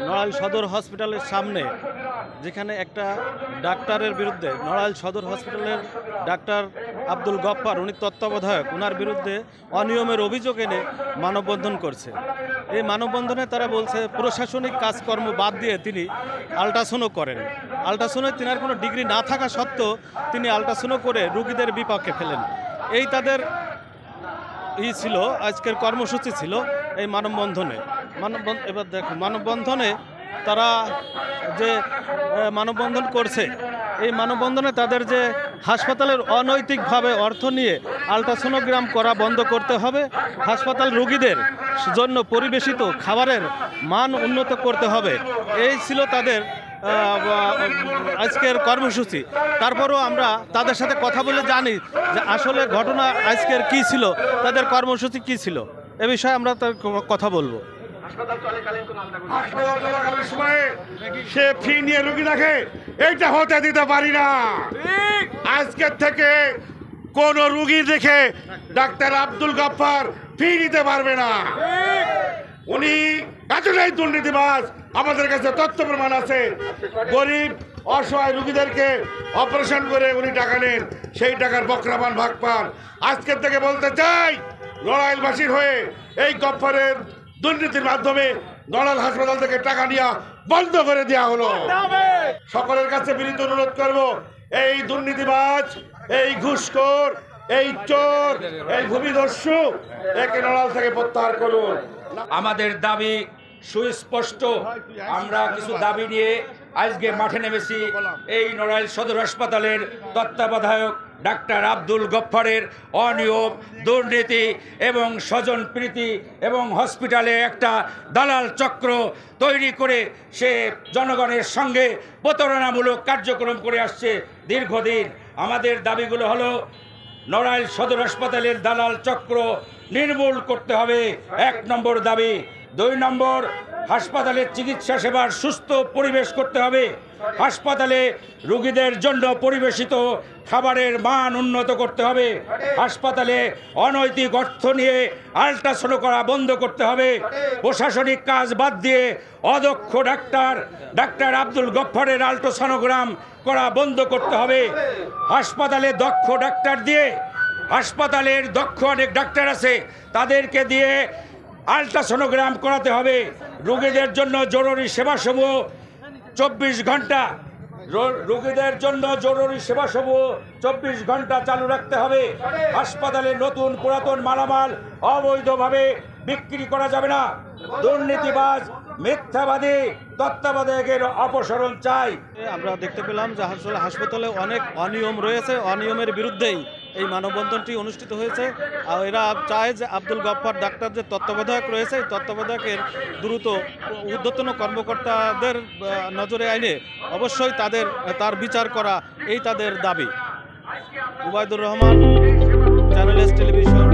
নড়াইল সদর হসপিটালের সামনে, যেখানে একটা ডাক্তারের বিরুদ্ধে, নড়াইল সদর হসপিটালের ডাক্তার আব্দুল গফফার, উনি তত্ত্বাবধায়ক, ওনার বিরুদ্ধে অনিয়মের অভিযোগ এনে মানববন্ধন করছে। এই মানববন্ধনে তারা বলছে প্রশাসনিক কাজকর্ম বাদ দিয়ে তিনি আল্ট্রাসাউন্ড করেন। আল্ট্রাসাউন্ডে তিনার কোনো ডিগ্রি না থাকা সত্ত্বেও তিনি আল্ট্রাসাউন্ড করে রুগীদের বিপক্ষে ফেলেন। এই তাদের ছিল আজকের কর্মসূচি ছিল এই মানববন্ধনে। এবার দেখো মানববন্ধনে তারা যে মানববন্ধন করছে, এই মানববন্ধনে তাদের যে হাসপাতালের অনৈতিকভাবে অর্থ নিয়ে আল্ট্রাসোনোগ্রাম করা বন্ধ করতে হবে, হাসপাতাল রোগীদের জন্য পরিবেশিত খাবারের মান উন্নত করতে হবে, এই ছিল তাদের আজকের কর্মসূচি। তারপরেও আমরা তাদের সাথে কথা বলে জানি যে আসলে ঘটনা আজকের কি ছিল, তাদের কর্মসূচি কি ছিল, এ বিষয়ে আমরা তার কথা বলবো। সে ফি নিয়ে রুগী রাখে, এইটা হতে দিতে পারি না। আজকের থেকে কোন রুগী দেখে ডাক্তার আব্দুল গফফার ফি নিতে পারবে না। উনি এতটাই দুর্নীতিবাজ, আমাদের কাছে তথ্য প্রমাণ আছে। গরিব অসহায় রুগীদেরকে অপারেশন করে উনি টাকা নেন, সেই টাকার বকরা পান, ভাগ পান। আজকের থেকে বলতে চাই, নড়াইলবাসীর হয়ে এই গফফারের দুর্নীতির মাধ্যমে নড়াইল হাসপাতাল থেকে টাকা নেওয়া বন্ধ করে দেওয়া হলো। সকলের কাছে বিনীত অনুরোধ করব, এই দুর্নীতিবাজ, এই ঘুষখোর, এই চোর, এই ভূমিদস্যু, একে নড়াইল থেকে প্রত্যাহার করুন। আমাদের দাবি সুস্পষ্ট। আমরা কিছু দাবি নিয়ে আজকে মাঠে নেমেছি। এই নড়াইল সদর হাসপাতালের তত্ত্বাবধায়ক ডাক্তার আব্দুল গফফারের অনিয়ম, দুর্নীতি এবং স্বজনপ্রীতি এবং হসপিটালে একটা দালাল চক্র তৈরি করে সে জনগণের সঙ্গে প্রতারণামূলক কার্যক্রম করে আসছে দীর্ঘদিন। আমাদের দাবিগুলো হলো, নড়াইল সদর হাসপাতালের দালাল চক্র নির্মূল করতে হবে, 1 নম্বর দাবি। 2 নম্বর, হাসপাতালের চিকিৎসা সেবার সুস্থ পরিবেশ করতে হবে। হাসপাতালে রোগীদের জন্য পরিবেশিত খাবারের মান উন্নত করতে হবে। হাসপাতালে অনৈতিক অর্থ নিয়ে আল্ট্রাসাউন্ড করা বন্ধ করতে হবে। প্রশাসনিক কাজ বাদ দিয়ে অদক্ষ ডাক্তার আব্দুল গফফারের আল্ট্রাসোনোগ্রাম করা বন্ধ করতে হবে। হাসপাতালে দক্ষ ডাক্তার দিয়ে, হাসপাতালের দক্ষ অনেক ডাক্তার আছে, তাদেরকে দিয়ে আল্ট্রাসোনোগ্রাম করাতে হবে। রোগীদের জন্য জরুরি সেবাসমূহ 24 ঘন্টা, রোগীদের জন্য জরুরি সেবাসমূহ 24 ঘন্টা চালু রাখতে হবে। হাসপাতালে নতুন পুরাতন মালামাল অবৈধভাবে বিক্রি করা যাবে না। দুর্নীতিবাজ, মিথ্যাবাদী তত্ত্বাবধায়কের অপসারণ চাই। আমরা দেখতে পেলাম যে আসলে হাসপাতালে অনেক অনিয়ম রয়েছে, অনিয়মের বিরুদ্ধেই এই মানববন্ধনটি অনুষ্ঠিত হয়েছে। আর এরা চায় যে আব্দুল গফফার ডাক্তার যে তত্ত্বাবধায়ক রয়েছে, এই তত্ত্বাবধায়কের দ্রুত ঊর্ধ্বতন কর্মকর্তাদের নজরে আইনে অবশ্যই তার বিচার করা, এই তাদের দাবি। Ubaidur Rahman, channel S television.